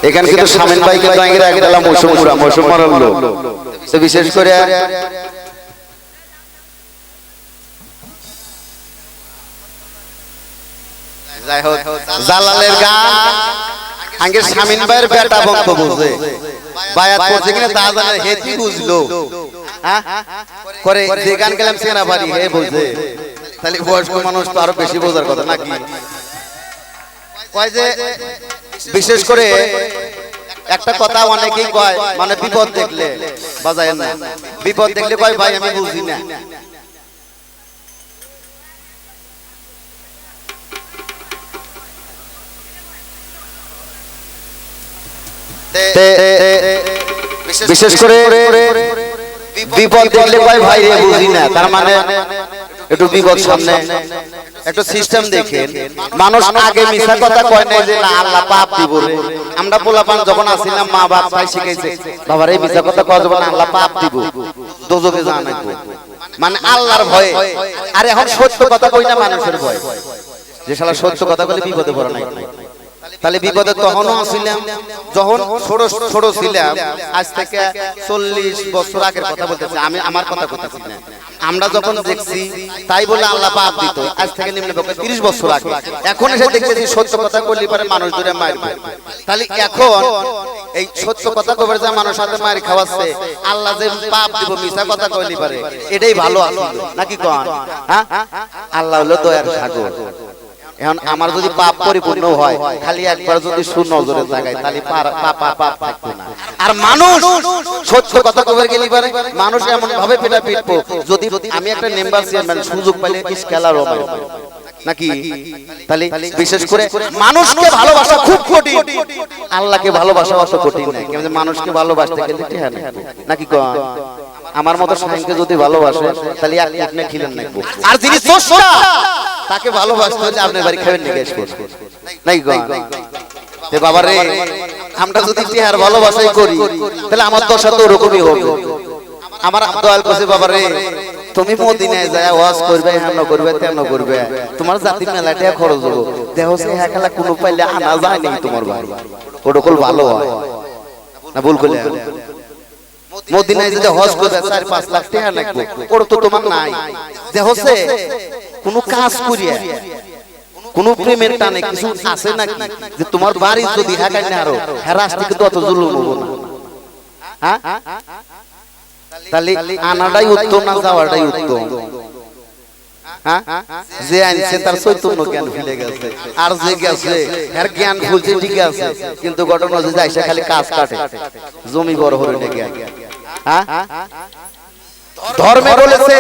এখানে কিন্তু শামিন ভাইকে ব্যাংকের একদলা মৌসুম মারলো তো বিশেষ করে যাই হোক জালালের গান আগে শামিন ভাইয়ের বেটা বক্ত বুঝে বায়াত করছে কিনা তা জানে হেতি বুঝলো হ্যাঁ করে যে গান গেলাম সেনা বাড়ি হে বুঝে তাহলে বয়স্ক মানুষ তো আরো বেশি বোঝার কথা নাকি কয় যে বিশেষ করে একটা কথা অনেকেই কয় মানে বিপদ দেখলে বাজায় না বিপদ দেখলে কয় ভাই আমি বুঝি না বিশেষ করে বিপদ দেখলে কয় ভাই রে বুঝি না তার মানে একটু বিপদ সামনে একটু সিস্টেম দেখেন মানুষ আগে মিছা কথা কয় না যে না আল্লাহ পাপ দিব রে আমরা পোলাপান যখন আসিলাম মা বাপ ভাই শিখাইছে বাবা রে মিছা কথা কয় যাবে না আল্লাহ পাপ দিব দোজখে জানাইবো মানে আল্লাহর ভয়ে আর এখন সত্য কথা কই না মানুষের ভয় যে শালা সত্য কথা বলে বিপদে পড়া নাই তাহলে বিপদে তখনও ছিলাম যখন ছোট ছিলাম আজ থেকে 40 বছর আগের কথা বলতেছি আমি আমার কথা বলতেছি না আমরা যখন দেখছি তাই বলে আল্লাহ পাপ দিত আজ থেকে নিম্ন পক্ষে 30 বছর আগে এখন এসে দেখতেছি সত্য কথা বললি পারে মানুষ ধরে মারবে তাহলে এখন এই সত্য কথা কইবার যা মানুষ সাথে মার খাওয়াচ্ছে আল্লাহ যে পাপ দিব মিছা কথা কইলি পারে এটাই ভালো আছে নাকি কোন হ্যাঁ আল্লাহ হলো দয়ার সাগর এখন আমার যদি পাপ পরিপূর্ণ হয় খালি একবার যদি সুনজরে জায়গায় তাহলে পাপ থাকতো না আর মানুষ সত্য কথা কইবার গেলি পারে মানুষ এমন ভাবে পেটা পিটবো যদি আমি একটা মেম্বার চেয়ারম্যান সুযোগ পাইলে ইসকেলার হবে নাকি তাহলে বিশেষ করে মানুষকে ভালোবাসা খুব কঠিন আল্লাহকে ভালোবাসা অত কঠিন না কিন্তু মানুষকে ভালোবাসতে গেলে টিহা নেই নাকি কোন আমার মত সাইনকে যদি ভালোবাসে তাহলে আপনি খিলেন নাকবো আর যিনি স্রষ্টা তাকে ভালোবাসতে হলে আপনি বাড়ি খাবেন না গ্যাস করতে নাই গো তে বাবা রে আমরা যদি টিহার ভালোবাসাই করি তাহলে আমার দশা তো ওরকমই হবে আমার দয়াল কাছে বাবা রে তুমি মদিনায় যায় ওয়াজ করবে হান্ন করবে তেন করবে তোমার জাতি মেলাটা খরচ হলো দেহ সে হেকালা কোনো পাইলে আনা যায় নাই তোমার বাড়ি ওরকল ভালো হয় না ভুল করলে মদিনায় যদি হজ করবে 4-5 লাখ টাকা লাগবে ওর তো তোমার নাই দেহ সে কোনো কাজ করিয়া কোন প্রেমের টানে কিছু আছে নাকি যে তোমার বাড়ি যদি হেকাই না আরো হেরাস থেকে তো অত জুলুম হবো না হ্যাঁ তাহলে আনাটাই উত্তম না যাওয়াটাই উত্তম হ্যাঁ যে আনছে তার চৈতন্য জ্ঞান ভুলে গেছে আর যে গেছে এর জ্ঞান ভুলছে ঠিক আছে কিন্তু ঘটনা যে যাইছে খালি কাজ কাটে জমি বড় হরে লেগে হ্যাঁ ধর্মে বলেছে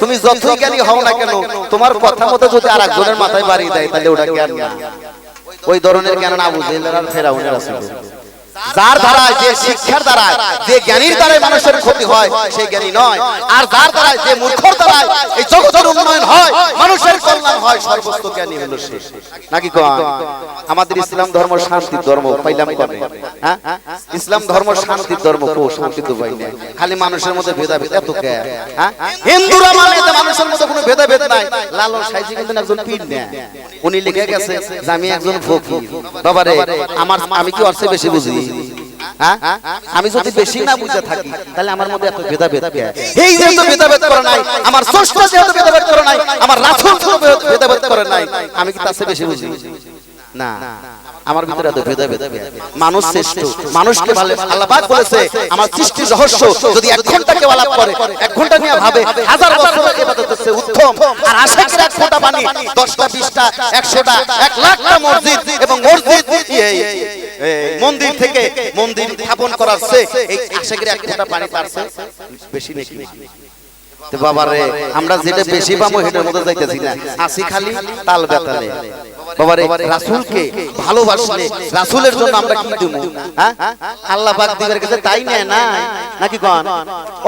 তুমি যতই জ্ঞানী হও না কেন তোমার কথা মতো যদি আরেকজনের মাথায় বাড়ি দেয় তাহলে ওটা জ্ঞান না ওই ধরনের জ্ঞান না বুঝে আর ফেরাউনের আছে যার দ্বারা যে শিক্ষার দ্বারা যে জ্ঞানীর দ্বারা মানুষের ক্ষতি হয় সেই জ্ঞানী নয় আর যার দ্বারা যে মূর্খর দ্বারা এই জগতের উন্নয়ন হয় মানুষের কল্যাণ হয় সর্বস্ত জ্ঞানী হলো সে নাকি কোন আমাদের ইসলাম ধর্ম শান্তির ধর্ম পাইলাম কোনে হ্যাঁ ইসলাম ধর্ম শান্তির ধর্ম কো শান্তি তো পাই না খালি মানুষের মধ্যে ভেদাভেদ এত কে হ্যাঁ হিন্দুরা মানে যে মানুষের মধ্যে কোনো ভেদাভেদ নাই লালন সাইজি কিন্তু একজন পীর না উনি লিখে গেছে যে আমি একজন ফকির বাবা রে আমি কি অর্থে বেশি বুঝি হ্যাঁ আমি যদি বেশি না বুঝে থাকি তাহলে আমার মধ্যে এত ভেদাভেদ কে এই যে তো ভেদাভেদ করে নাই আমার স্রষ্টা যে এত ভেদাভেদ করে নাই আমার রাসূল যে ভেদাভেদ করে নাই আমি কি তার চেয়ে বেশি বুঝি না আমার ভিতরে এত ভেদাভেদ মানুষ শ্রেষ্ঠ মানুষকে ভালো আল্লাহ পাক বলেছে আমার সৃষ্টির রহস্য যদি 1 ঘন্টা কেউ আলাপ করে 1 ঘন্টা নিয়ে ভাবে 1000 বছর ইবাদতের চেয়ে উত্তম আর আশিকের 1 ফোঁটা পানি 10টা 20টা 100টা 1 লাখটা মসজিদ এবং মসজিদ মন্দির থেকে মন্দির স্থাপন করার চেয়ে এই আশিকের 1 ফোঁটা পানি পারছে বেশি নাকি তো বাবা রে আমরা যেটা বেশি পাবো এটার মধ্যে যাইতেছি না আসি খালি তাল বেতালে বাবা রে রাসূলকে ভালোবাসলে রাসূলের জন্য আমরা কি দেব হ্যাঁ আল্লাহ পাক দিবের কাছে তাই নেয় না নাকি কোন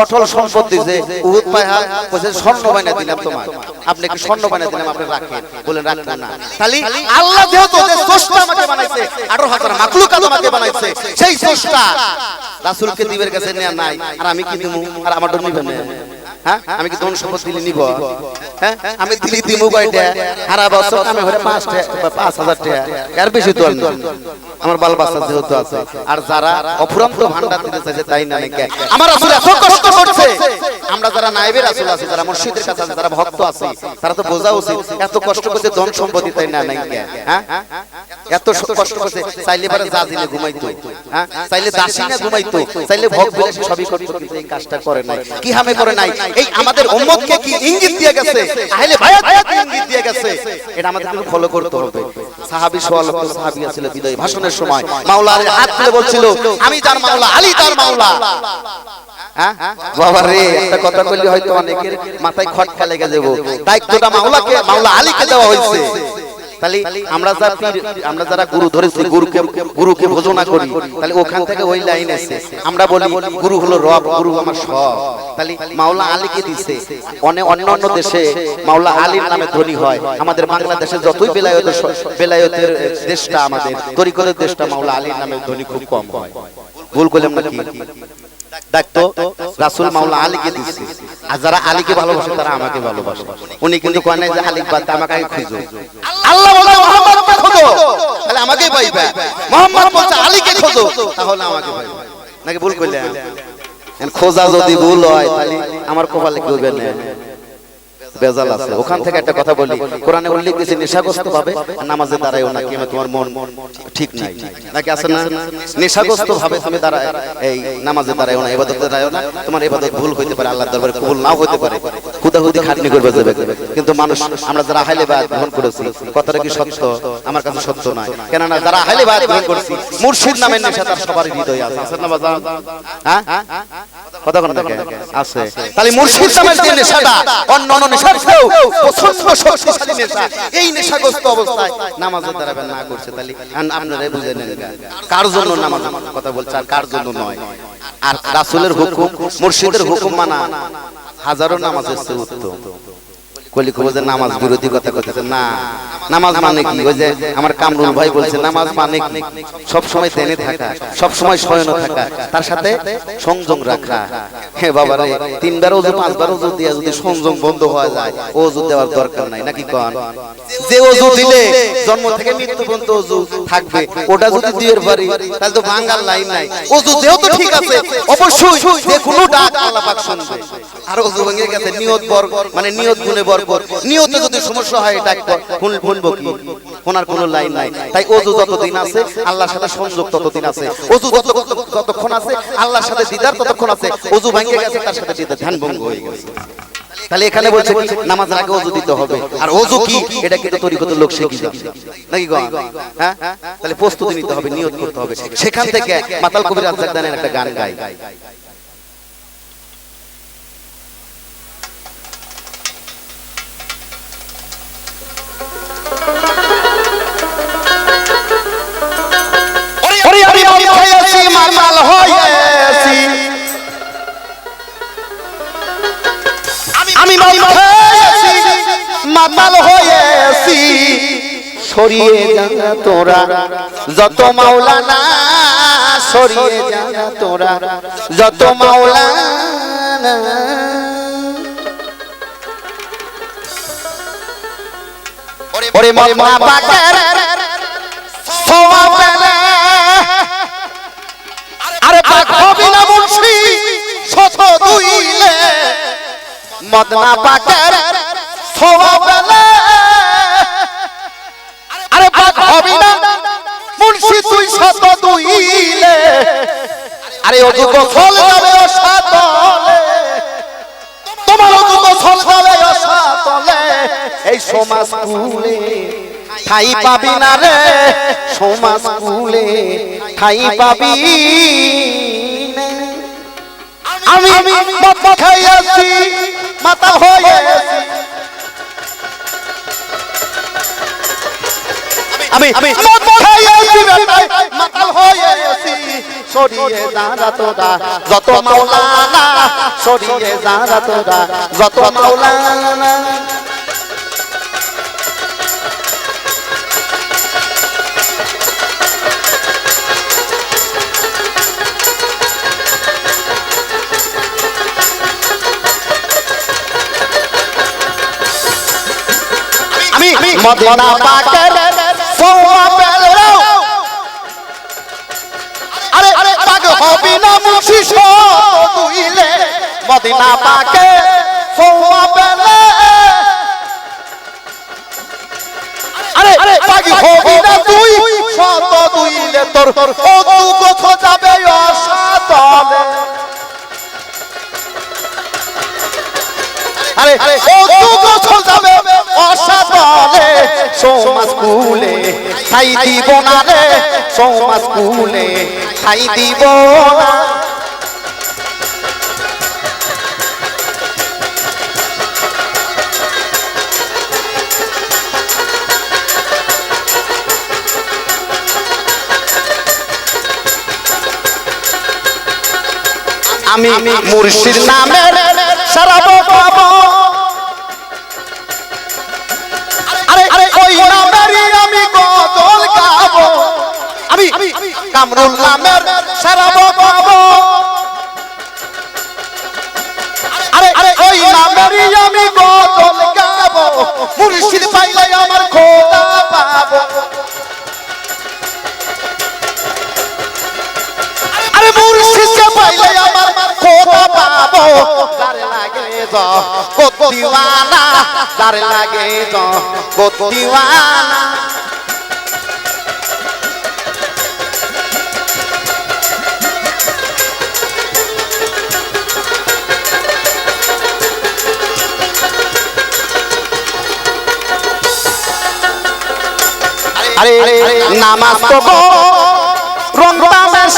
অটল সম্পত্তি যে উহুদ পাহাড় কইছে স্বর্ণ বানিয়ে দিলাম তোমার আপনি কি স্বর্ণ বানিয়ে দিলাম আপনি রাখেন বলেন রাখবেন না তাহলে আল্লাহ যেহেতু যে স্রষ্টা আমাকে বানাইছে 18000 মাখলুকাত আমাকে বানাইছে সেই স্রষ্টা রাসূলকে দিবের কাছে নেয় নাই আর আমি কি দেব আর আমার জন্য নিবেন হ্যাঁ আমি কি ধন সম্পদ দিলে নিব হ্যাঁ আমি দিলি দিমু কয়টা সারা বছর আমি হরে 5,000 টাকা এর বেশি তো আমার বাল বাচ্চা যেহেতু আছে আর যারা অফুরন্ত ভান্ডার দিতে চাইছে তাই না নাকি আমার রাসূল এত কষ্ট করছে আমরা যারা নায়েবে রাসূল আছে যারা মুর্শিদের কাছে আছে যারা ভক্ত আছে তারা তো বোঝা উচিত এত কষ্ট করতে ধন সম্পত্তি তাই না নাকি হ্যাঁ এত কষ্ট করতে চাইলে পারে জাজিনে ঘুমাইতো হ্যাঁ চাইলে দাসিনে ঘুমাইতো চাইলে ভোগ বিলাসী সবই করতে কিন্তু এই কাজটা করে নাই কি হামে করে নাই এই আমাদের উম্মতকে কি ইঙ্গিত দিয়ে গেছে আহলে বায়াত কি ইঙ্গিত দিয়ে গেছে এটা আমাদের কিন্তু ফলো করতে হবে সাহাবী সোয়ালত সাহাবী ছিল বিদায় ভাষণের সময় মাওলা আলী হাত তুলে বলছিল আমি তার মাওলা আলী তার মাওলা হ্যাঁ বাবা রে একটা কথা কইলে হয়তো অনেকের মাথায় খটকা লেগে যাবে দায়িত্বটা মাওলা আলীকে দেওয়া হয়েছে তাহলে আমরা যারা গুরু ধরেছি গুরুকে ভোজনা করি তাহলে ওখান থেকে ওই লাইন আছে আমরা বলি গুরু হলো রব গুরু আমার সব তাহলে মাওলা আলীকে দিয়েছে অন্য দেশে মাওলা আলীর নামে ধনী হয় আমাদের বাংলাদেশে যতই বেলায়েতের দেশটা আমাদের তরিকতের দেশটা মাওলা আলীর নামে ধনী খুব কম হয় ভুল করলাম নাকি দেখতো রাসূল মাওলা আলীকে দিয়েছে আর যারা আলীকে ভালোবাসে তারা আমাকে ভালোবাসে উনি কিন্তু কয় না যে আলী বাদ আমাকে খুঁজো আল্লাহ বলে মুহাম্মদকে খোঁজো তাহলে আমাকেই পাইবা মুহাম্মদ বলছে আলীকে খোঁজো তাহলে আমাকে পাইবা নাকি ভুল কইলেন খোঁজা যদি ভুল হয় তাহলে আমার কপালে কি হবে না বেজাল আছে ওখান থেকে একটা কথা বলি কোরআনে উল্লেখ আছে নেশাগ্রস্ত ভাবে নামাজে দাঁড়ায়ও না কিংবা তোমার মন ঠিক নাই নাকি আছে না নেশাগ্রস্ত ভাবে তুমি দাঁড়ায় এই নামাজে দাঁড়ায়ও না ইবাদতে দাঁড়ায়ও না তোমার ইবাদত ভুল হইতে পারে আল্লাহর দরবারে কবুল নাও হতে পারে খুদাহুদি খাটনি করবে যাবে কিন্তু মানুষ আমরা যারা আহলে বায়াত গ্রহণ করেছি কথাটা কি সত্য আমার কাছে সত্য নয় কেন না যারা আহলে বায়াত গ্রহণ করেছি মুর্শিদ নামের নেশা তার সবার হৃদয়ে আছে আছে না বাজান হ্যাঁ কথা কোন থাকে আছে তাহলে মুর্শিদ নামের যে নেশাটা অন্য নেশার চেয়েও প্রচন্ড শক্তিশালী নেশা এই নেশাগ্রস্ত অবস্থায় নামাজে দাঁড়াবেন না করছে তাহলে আপনারা বুঝে নেন কার জন্য নামাজ কথা বলছে আর কার জন্য নয় আর রাসূলের হুকুম মুর্শিদের হুকুম মানা হাজারো নামাজের চেয়ে উত্তম কলি কবো যে নামাজ বিরোধী কথা কইতেছে না নামাজ মানে কি ওই যে আমার কামরুল ভাই বলছে নামাজ মানে কি সব সময় তেনে থাকা সব সময় শয়ন থাকা তার সাথে সংযম রাখা হে বাবা রে তিনবার ওযু পাঁচবার ওযু দিয়া যদি সংযম বন্ধ হয়ে যায় ওযু দেওয়ার দরকার নাই নাকি কোন যে ওযু দিলে জন্ম থেকে মৃত্যু পর্যন্ত ওযু থাকবে ওটা যদি দিয়ের পারি তাহলে তো ভাঙার লাইন নাই ওযু দেও তো ঠিক আছে অবশ্যই যে কোনো ডাক আল্লাহ পাক শুনবে আর ওযু ভেঙে গেছে নিয়ত মানে নিয়ত গুণে নিয়তে যদি সমস্যা হয় ডাক শুনবো কি শোনার কোনো লাইন নাই তাই ওযু যতদিন আছে আল্লাহর সাথে সংযোগ ততদিন আছে ওযু যতক্ষণ আছে আল্লাহর সাথে দিদার ততক্ষণ আছে ওযু ভেঙে গেছে তার সাথে দিদার ধ্যান ভঙ্গ হয়ে গেছে তাহলে এখানে বলছে কি নামাজের আগে ওযু দিতে হবে আর ওযু কি এটা কিন্তু তরিকতের লোক শিখি যাবে নাকি গো হ্যাঁ তাহলে প্রস্তুতি নিতে হবে নিয়ত করতে হবে সেখান থেকে মাতাল কবির আজাকদানের একটা গান গায় আমি মাতাল হয়েছি সরিয়ে যা তোরা যত মাওলানা সরিয়ে যা তোরা যত মাওলানা ওরে মামা পাকের সওয়াব পেলে আরে পাক হবি না মুন্সি শত দুইলে মদনা পাকের সওয়াব পেলে আরে পাক হবি না মুন্সি তুই শত দুইলে আরে ওযু গোসল যাবে অসাতলে তোমার ওযু গোসল যাবে অসাতলে এই সমাজ কুলে ঠাই পাবি না রে সমাজ কুলে ঠাই পাবি আমি মদ খাইয়াছি মাতাল হয়েছি আমি মদ খাইয়াছি মাতাল হয়েছি সরিয়ে যা তোরা যত মাওলানা সরিয়ে যা তোরা যত মাওলানা মদিনা পাকের সওয়াবের আরে পাক হবি না মুন্সি দুইলে মদিনা পাকের সওয়াবের আরে পাক হবি না তুই শত দুইলে তোর ও তু গোছ যাবে অসাতলে আরে ও তু গোছ যাবে অসাতলে সমাজ কুলে খাই দিব না রে সমাজ কুলে খাই দিব না আমি মুর্শিদ নামের শরাব পাবো আরে ওই নামেরই আমি গজল গাবো আমি কামরুল নামের শরাব পাবো আরে ওই নামেরই আমি গজল গাবো মুর্শিদ পাইলে আমার খোদা পাবো আরে মুর্শিদ পাইলে আমার খোদা পাবো যার লাগে যা কত দিওয়ানা যার লাগে যা কত দিওয়ানা আরে নামাজ পড়ো রমজানের